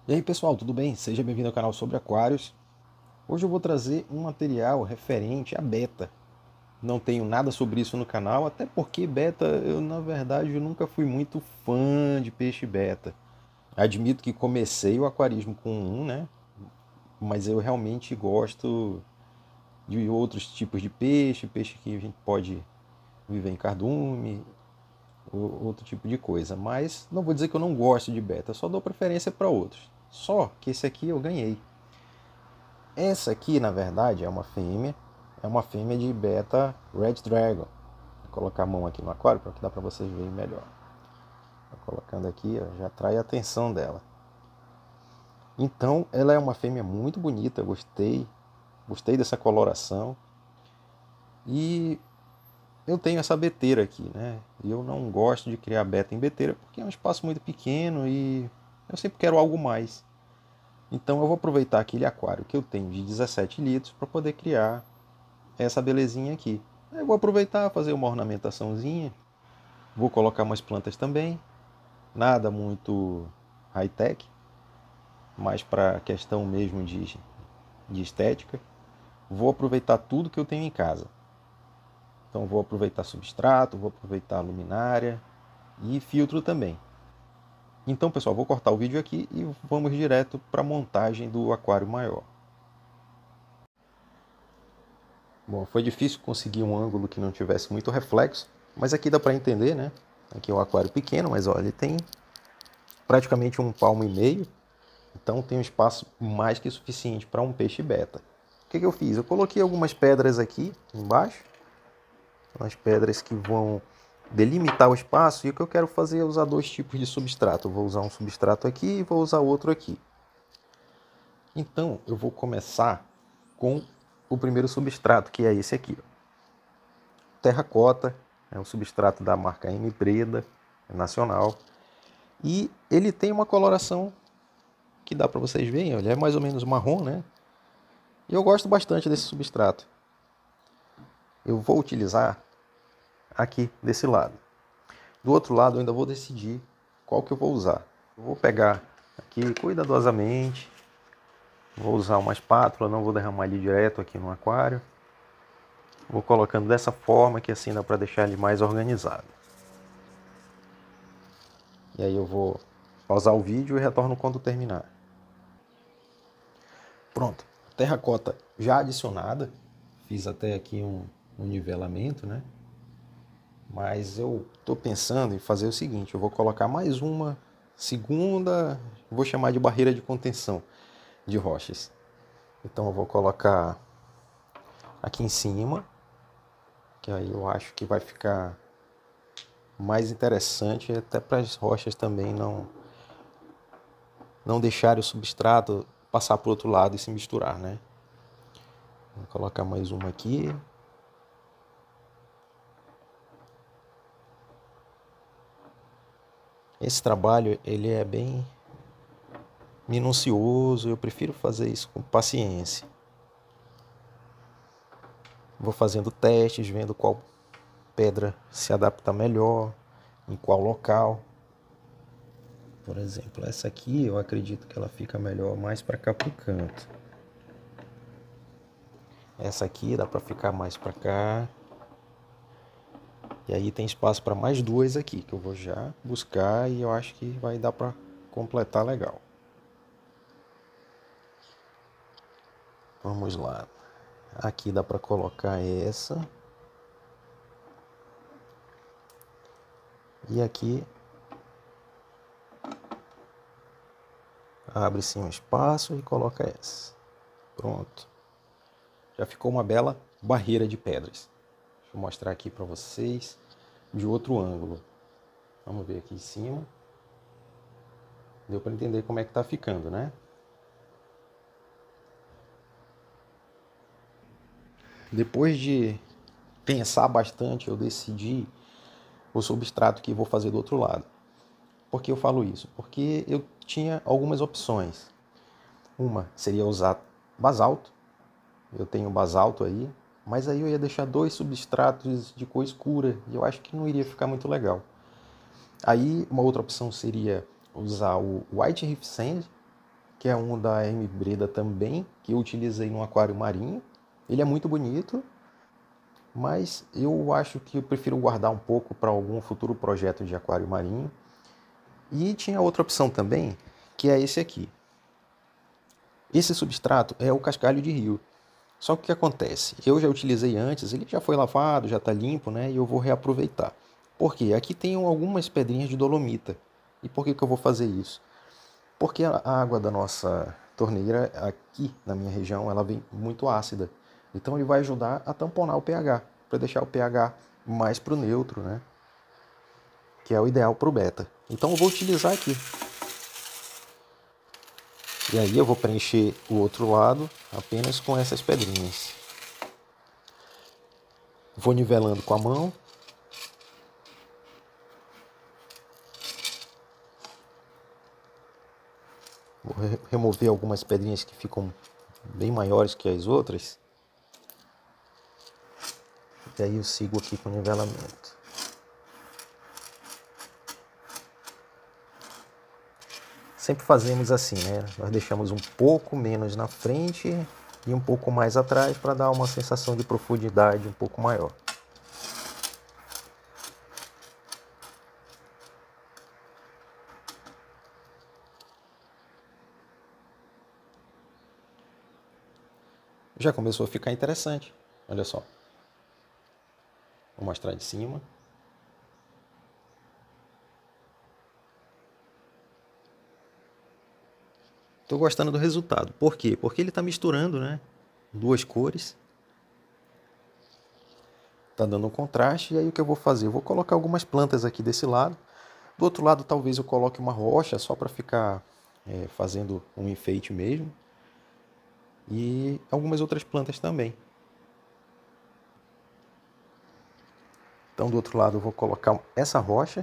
E aí pessoal, tudo bem? Seja bem-vindo ao canal sobre aquários. Hoje eu vou trazer um material referente a beta. Não tenho nada sobre isso no canal, até porque beta, na verdade eu nunca fui muito fã de peixe beta. Admito que comecei o aquarismo com um, né? Mas eu realmente gosto de outros tipos de peixe, peixe que a gente pode viver em cardume, outro tipo de coisa. Mas não vou dizer que eu não gosto de beta, só dou preferência para outros. Só que esse aqui eu ganhei. Essa aqui, na verdade, é uma fêmea de beta Red Dragon. Vou colocar a mão aqui no aquário para que dá para vocês verem melhor. Tô colocando aqui, ó, já atrai a atenção dela. Então, ela é uma fêmea muito bonita, gostei dessa coloração. E eu tenho essa beteira aqui, né? E eu não gosto de criar beta em beteira porque é um espaço muito pequeno e eu sempre quero algo mais. Então eu vou aproveitar aquele aquário que eu tenho de 17 litros para poder criar essa belezinha aqui. Eu vou aproveitar, fazer uma ornamentaçãozinha, vou colocar umas plantas também, nada muito high-tech, mais para questão mesmo de estética. Vou aproveitar tudo que eu tenho em casa. Então vou aproveitar substrato, vou aproveitar luminária e filtro também. Então pessoal, vou cortar o vídeo aqui e vamos direto para a montagem do aquário maior. Bom, foi difícil conseguir um ângulo que não tivesse muito reflexo, mas aqui dá para entender, né? Aqui é um aquário pequeno, mas olha, ele tem praticamente um palmo e meio, então tem um espaço mais que suficiente para um peixe beta. O que eu fiz? Eu coloquei algumas pedras aqui embaixo, umas pedras que vão delimitar o espaço, e o que eu quero fazer é usar dois tipos de substrato. Eu vou usar um substrato aqui e vou usar outro aqui. Então eu vou começar com o primeiro substrato, que é esse aqui, ó. Terracota, é um substrato da marca M Breda, é nacional, e ele tem uma coloração que dá para vocês verem, ele é mais ou menos marrom, né? E eu gosto bastante desse substrato. Eu vou utilizar aqui desse lado. Do outro lado eu ainda vou decidir qual que eu vou usar. Eu vou pegar aqui cuidadosamente, vou usar uma espátula, não vou derramar ele direto aqui no aquário. Vou colocando dessa forma que assim dá para deixar ele mais organizado. E aí eu vou pausar o vídeo e retorno quando terminar. Pronto, terracota já adicionada. Fiz até aqui um nivelamento, né? Mas eu estou pensando em fazer o seguinte, eu vou colocar mais uma segunda, vou chamar de barreira de contenção de rochas. Então eu vou colocar aqui em cima, que aí eu acho que vai ficar mais interessante, até para as rochas também não deixarem o substrato passar para o outro lado e se misturar, né? Vou colocar mais uma aqui. Esse trabalho ele é bem minucioso, eu prefiro fazer isso com paciência. Vou fazendo testes, vendo qual pedra se adapta melhor, em qual local. Por exemplo, essa aqui eu acredito que ela fica melhor mais para cá pro canto. Essa aqui dá para ficar mais para cá. E aí tem espaço para mais duas aqui, que eu vou já buscar e eu acho que vai dar para completar legal. Vamos lá. Aqui dá para colocar essa. E aqui abre-se um espaço e coloca essa. Pronto. Já ficou uma bela barreira de pedras. Deixa eu mostrar aqui para vocês de outro ângulo. Vamos ver aqui em cima. Deu para entender como é que está ficando, né? Depois de pensar bastante, eu decidi o substrato que vou fazer do outro lado. Por que eu falo isso? Porque eu tinha algumas opções. Uma seria usar basalto. Eu tenho basalto aí, mas aí eu ia deixar dois substratos de cor escura e eu acho que não iria ficar muito legal. Aí uma outra opção seria usar o White Reef Sand, que é um da Hermes Breda também, que eu utilizei no aquário marinho. Ele é muito bonito, mas eu acho que eu prefiro guardar um pouco para algum futuro projeto de aquário marinho. E tinha outra opção também, que é esse aqui. Esse substrato é o cascalho de rio. Só que o que acontece? Eu já utilizei antes, ele já foi lavado, já está limpo, né? E eu vou reaproveitar. Por quê? Aqui tem algumas pedrinhas de dolomita. E por que eu vou fazer isso? Porque a água da nossa torneira aqui na minha região, ela vem muito ácida. Então ele vai ajudar a tamponar o pH, para deixar o pH mais para o neutro, né? Que é o ideal para o beta. Então eu vou utilizar aqui. E aí eu vou preencher o outro lado apenas com essas pedrinhas. Vou nivelando com a mão. Vou remover algumas pedrinhas que ficam bem maiores que as outras. E aí eu sigo aqui com o nivelamento. Sempre fazemos assim, né? Nós deixamos um pouco menos na frente e um pouco mais atrás para dar uma sensação de profundidade um pouco maior. Já começou a ficar interessante. Olha só. Vou mostrar de cima. Estou gostando do resultado. Por quê? Porque ele está misturando, né? Duas cores. Está dando um contraste. E aí o que eu vou fazer? Eu vou colocar algumas plantas aqui desse lado. Do outro lado talvez eu coloque uma rocha só para ficar fazendo um enfeite mesmo. E algumas outras plantas também. Então do outro lado eu vou colocar essa rocha.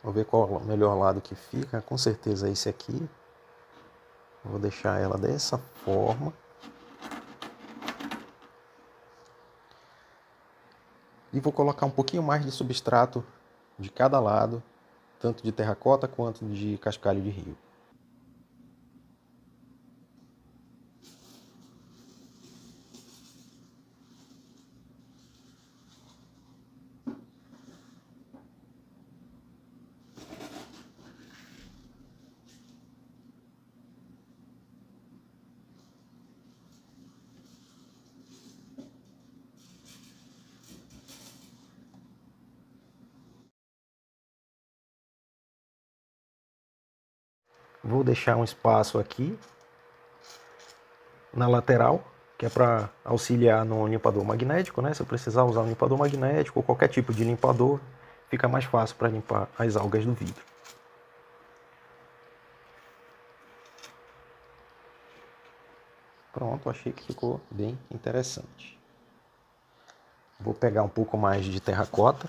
Vou ver qual é o melhor lado que fica. Com certeza esse aqui. Vou deixar ela dessa forma. E vou colocar um pouquinho mais de substrato de cada lado, tanto de terracota quanto de cascalho de rio. Vou deixar um espaço aqui na lateral, que é para auxiliar no limpador magnético, né? Se eu precisar usar um limpador magnético ou qualquer tipo de limpador, fica mais fácil para limpar as algas do vidro. Pronto, achei que ficou bem interessante. Vou pegar um pouco mais de terracota.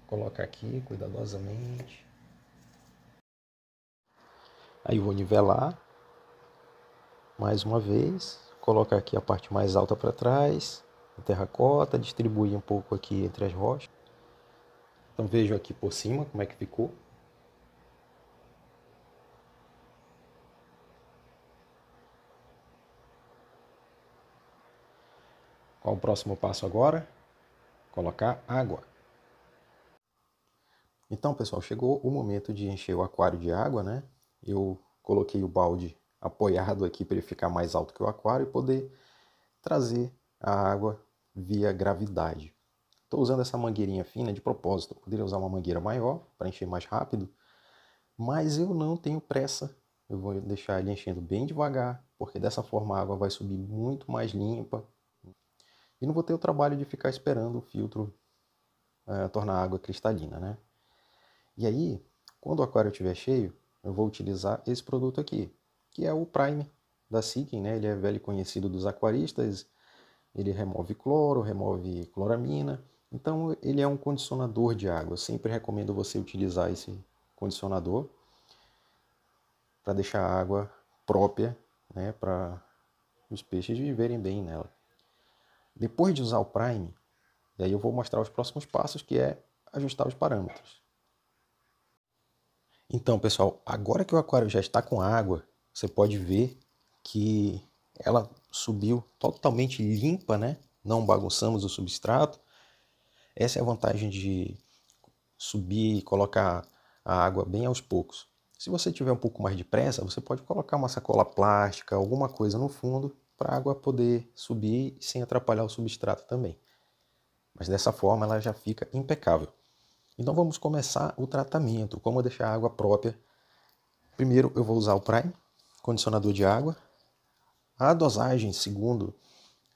Colocar aqui cuidadosamente. Aí vou nivelar mais uma vez. Colocar aqui a parte mais alta para trás, a terracota, distribuir um pouco aqui entre as rochas. Então vejo aqui por cima como é que ficou. Qual o próximo passo agora? Colocar água. Então, pessoal, chegou o momento de encher o aquário de água, né? Eu coloquei o balde apoiado aqui para ele ficar mais alto que o aquário e poder trazer a água via gravidade. Estou usando essa mangueirinha fina de propósito. Eu poderia usar uma mangueira maior para encher mais rápido, mas eu não tenho pressa. Eu vou deixar ele enchendo bem devagar, porque dessa forma a água vai subir muito mais limpa. E não vou ter o trabalho de ficar esperando o filtro tornar a água cristalina, né? E aí, quando o aquário estiver cheio, eu vou utilizar esse produto aqui, que é o Prime da Seeking, né? Ele é velho conhecido dos aquaristas, ele remove cloro, remove cloramina, então ele é um condicionador de água. Eu sempre recomendo você utilizar esse condicionador para deixar a água própria, né? Para os peixes viverem bem nela. Depois de usar o Prime, e aí eu vou mostrar os próximos passos, que é ajustar os parâmetros. Então, pessoal, agora que o aquário já está com água, você pode ver que ela subiu totalmente limpa, né? Não bagunçamos o substrato. Essa é a vantagem de subir e colocar a água bem aos poucos. Se você tiver um pouco mais de pressa, você pode colocar uma sacola plástica, alguma coisa no fundo, para a água poder subir sem atrapalhar o substrato também. Mas dessa forma ela já fica impecável. Então vamos começar o tratamento, como deixar a água própria. Primeiro eu vou usar o Prime, condicionador de água. A dosagem, segundo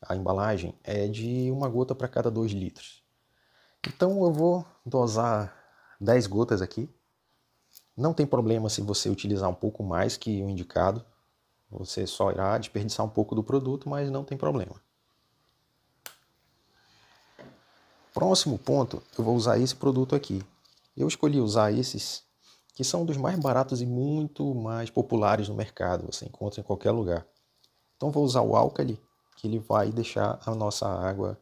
a embalagem, é de 1 gota para cada 2 litros. Então eu vou dosar 10 gotas aqui. Não tem problema se você utilizar um pouco mais que o indicado. Você só irá desperdiçar um pouco do produto, mas não tem problema. Próximo ponto, eu vou usar esse produto aqui. Eu escolhi usar esses que são dos mais baratos e muito mais populares no mercado. Você encontra em qualquer lugar. Então vou usar o Alkali, que ele vai deixar a nossa água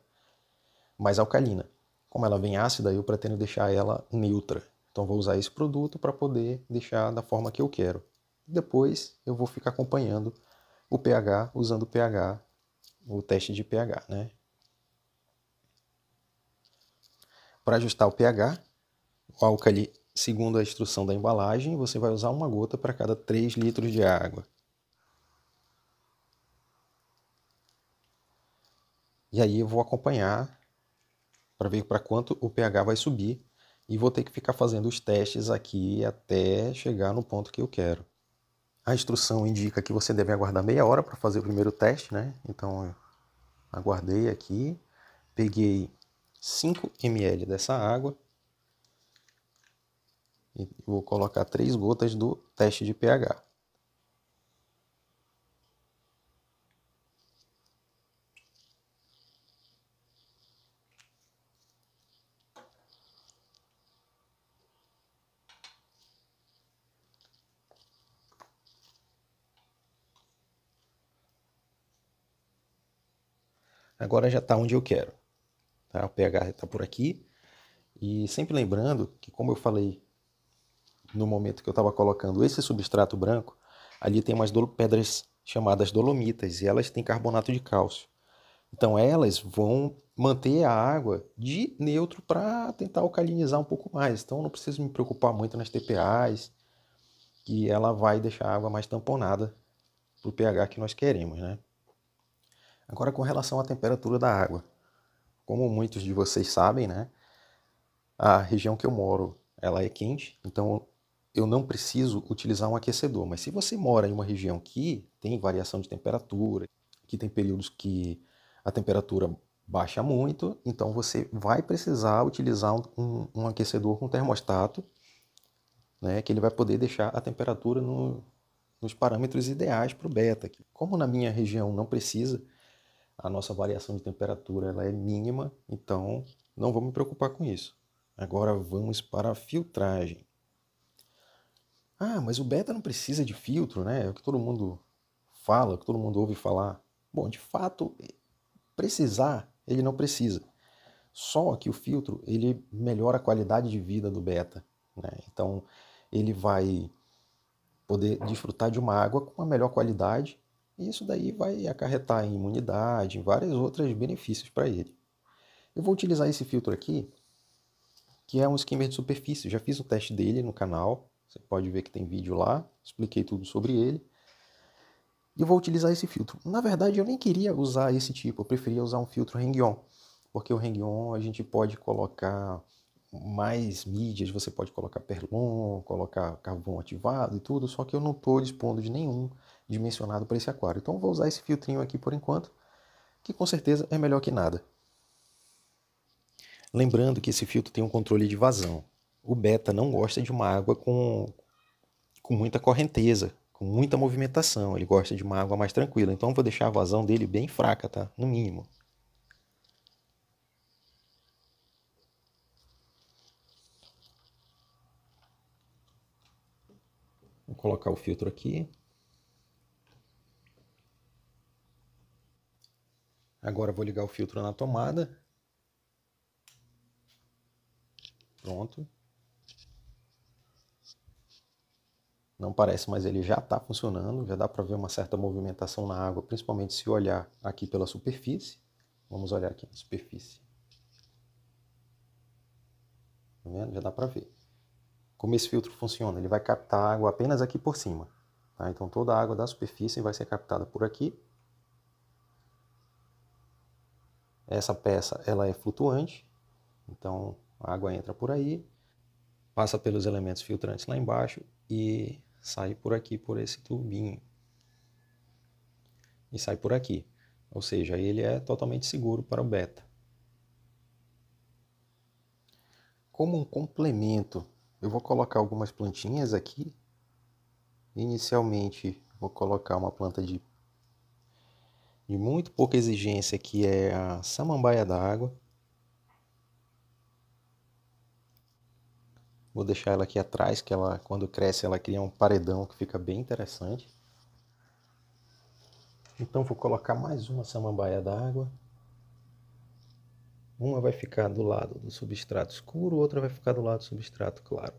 mais alcalina. Como ela vem ácida, eu pretendo deixar ela neutra. Então vou usar esse produto para poder deixar da forma que eu quero. Depois eu vou ficar acompanhando o pH, usando o pH, o teste de pH, né? Para ajustar o pH, o Alkali, segundo a instrução da embalagem, você vai usar 1 gota para cada 3 litros de água. E aí eu vou acompanhar para ver para quanto o pH vai subir e vou ter que ficar fazendo os testes aqui até chegar no ponto que eu quero. A instrução indica que você deve aguardar meia hora para fazer o primeiro teste, né? Então eu aguardei aqui, peguei 5 ml dessa água e vou colocar 3 gotas do teste de pH. Agora já está onde eu quero. Tá? O pH está por aqui. E sempre lembrando que, como eu falei no momento que eu estava colocando esse substrato branco, ali tem umas pedras chamadas dolomitas e elas têm carbonato de cálcio. Então elas vão manter a água de neutro para tentar alcalinizar um pouco mais. Então eu não preciso me preocupar muito nas TPAs, que ela vai deixar a água mais tamponada para o pH que nós queremos, né? Agora com relação à temperatura da água. Como muitos de vocês sabem, né? A região que eu moro, ela é quente, então eu não preciso utilizar um aquecedor. Mas se você mora em uma região que tem variação de temperatura, que tem períodos que a temperatura baixa muito, então você vai precisar utilizar um aquecedor com termostato, né, que ele vai poder deixar a temperatura nos parâmetros ideais para o beta. Como na minha região não precisa, a nossa variação de temperatura ela é mínima, então não vou me preocupar com isso. Agora vamos para a filtragem. Ah, mas o beta não precisa de filtro, né? É o que todo mundo fala, o que todo mundo ouve falar. Bom, de fato, precisar, ele não precisa. Só que o filtro, ele melhora a qualidade de vida do beta, né? Então, ele vai poder desfrutar de uma água com uma melhor qualidade, e isso daí vai acarretar em imunidade, em vários outros benefícios para ele. Eu vou utilizar esse filtro aqui, que é um skimmer de superfície. Já fiz o teste dele no canal, você pode ver que tem vídeo lá, expliquei tudo sobre ele. E eu vou utilizar esse filtro. Na verdade, eu nem queria usar esse tipo, eu preferia usar um filtro Hang-On, porque o Hang-On a gente pode colocar mais mídias, você pode colocar Perlon, colocar carvão ativado e tudo, só que eu não estou dispondo de nenhum dimensionado para esse aquário. Então eu vou usar esse filtrinho aqui por enquanto, que com certeza é melhor que nada. Lembrando que esse filtro tem um controle de vazão. O beta não gosta de uma água com muita correnteza, com muita movimentação. Ele gosta de uma água mais tranquila. Então eu vou deixar a vazão dele bem fraca, tá? No mínimo. Vou colocar o filtro aqui. Agora vou ligar o filtro na tomada. Pronto. Não parece, mas ele já está funcionando. Já dá para ver uma certa movimentação na água, principalmente se olhar aqui pela superfície. Vamos olhar aqui na superfície. Tá vendo? Já dá para ver. Como esse filtro funciona? Ele vai captar a água apenas aqui por cima. Tá? Então toda a água da superfície vai ser captada por aqui. Essa peça ela é flutuante, então a água entra por aí, passa pelos elementos filtrantes lá embaixo e sai por aqui, por esse tubinho. E sai por aqui. Ou seja, ele é totalmente seguro para o beta. Como um complemento, eu vou colocar algumas plantinhas aqui. Inicialmente, vou colocar uma planta de muito pouca exigência, que é a samambaia d'água. Vou deixar ela aqui atrás, que ela, quando cresce, ela cria um paredão que fica bem interessante. Então vou colocar mais uma samambaia d'água. Uma vai ficar do lado do substrato escuro, outra vai ficar do lado do substrato claro.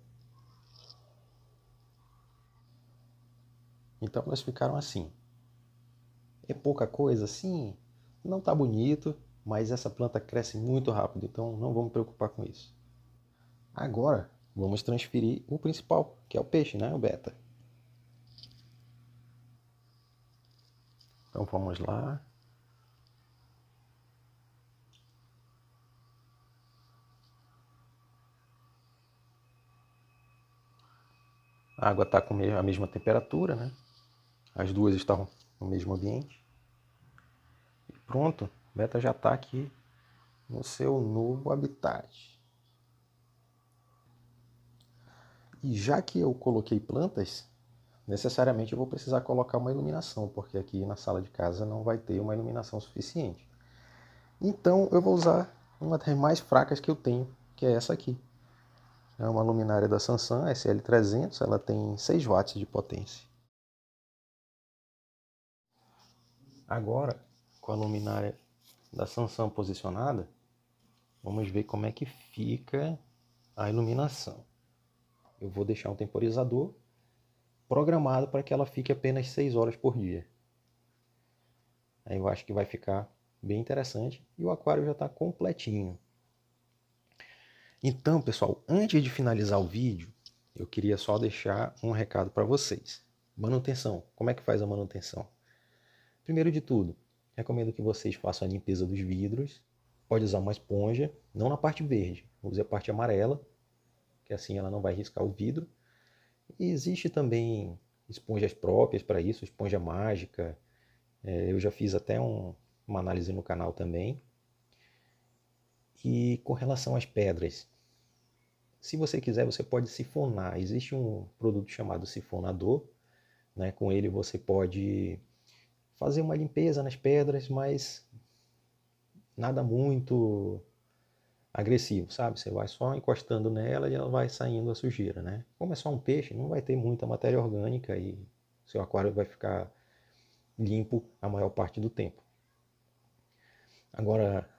Então elas ficaram assim. É pouca coisa? Sim, não está bonito, mas essa planta cresce muito rápido, então não vamos preocupar com isso. Agora vamos transferir o principal, que é o peixe, né? O beta. Então vamos lá. A água está com a mesma temperatura, né? As duas estão no mesmo ambiente. E pronto, o beta já está aqui no seu novo habitat. E já que eu coloquei plantas, necessariamente eu vou precisar colocar uma iluminação, porque aqui na sala de casa não vai ter uma iluminação suficiente. Então eu vou usar uma das mais fracas que eu tenho, que é essa aqui. É uma luminária da Samsung SL300, ela tem 6 watts de potência. Agora, com a luminária da Samsung posicionada, vamos ver como é que fica a iluminação. Eu vou deixar um temporizador programado para que ela fique apenas 6 horas por dia. Aí eu acho que vai ficar bem interessante e o aquário já está completinho. Então, pessoal, antes de finalizar o vídeo, eu queria só deixar um recado para vocês. Manutenção. Como é que faz a manutenção? Primeiro de tudo, recomendo que vocês façam a limpeza dos vidros. Pode usar uma esponja, não na parte verde, use a parte amarela, que assim ela não vai riscar o vidro. E existe também esponjas próprias para isso, esponja mágica. Eu já fiz até uma análise no canal também. E com relação às pedras, se você quiser, você pode sifonar. Existe um produto chamado sifonador, né? Com ele você pode fazer uma limpeza nas pedras, mas nada muito agressivo, sabe? Você vai só encostando nela e ela vai saindo a sujeira, né? Como é só um peixe, não vai ter muita matéria orgânica e seu aquário vai ficar limpo a maior parte do tempo. Agora,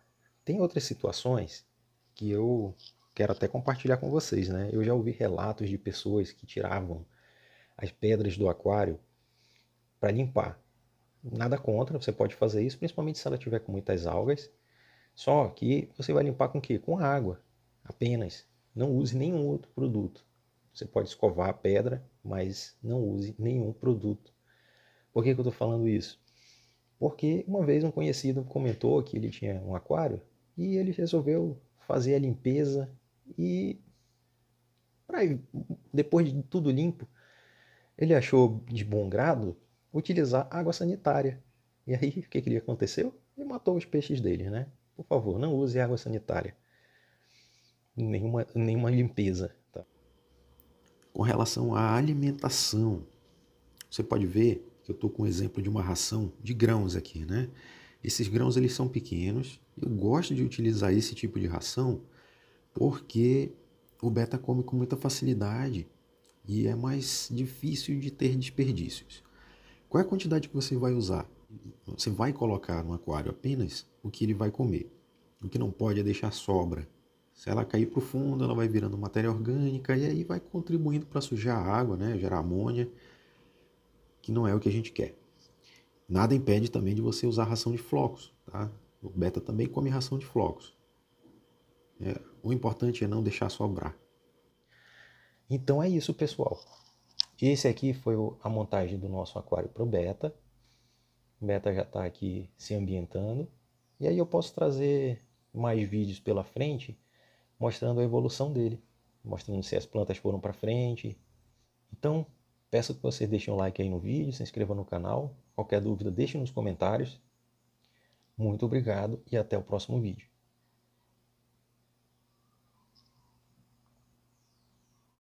tem outras situações que eu quero até compartilhar com vocês, né? Eu já ouvi relatos de pessoas que tiravam as pedras do aquário para limpar. Nada contra, você pode fazer isso, principalmente se ela tiver com muitas algas. Só que você vai limpar com o quê? Com água, apenas. Não use nenhum outro produto. Você pode escovar a pedra, mas não use nenhum produto. Por que eu estou falando isso? Porque uma vez um conhecido comentou que ele tinha um aquário e ele resolveu fazer a limpeza e depois de tudo limpo, ele achou de bom grado utilizar água sanitária. E aí, o que aconteceu? Ele matou os peixes dele, né? Por favor, não use água sanitária. Nenhuma limpeza. Tá? Com relação à alimentação, você pode ver que eu estou com um exemplo de uma ração de grãos aqui, né? Esses grãos eles são pequenos. Eu gosto de utilizar esse tipo de ração porque o beta come com muita facilidade e é mais difícil de ter desperdícios. Qual é a quantidade que você vai usar? Você vai colocar no aquário apenas o que ele vai comer. O que não pode é deixar sobra. Se ela cair para o fundo, ela vai virando matéria orgânica e aí vai contribuindo para sujar a água, né? Gerar amônia, que não é o que a gente quer. Nada impede também de você usar ração de flocos, tá? O beta também come ração de flocos. O importante é não deixar sobrar. Então é isso, pessoal. Esse aqui foi a montagem do nosso aquário para o beta. O beta já está aqui se ambientando. E aí eu posso trazer mais vídeos pela frente mostrando a evolução dele, mostrando se as plantas foram para frente. Então, peço que vocês deixem um like aí no vídeo, se inscrevam no canal. Qualquer dúvida, deixe nos comentários. Muito obrigado e até o próximo vídeo.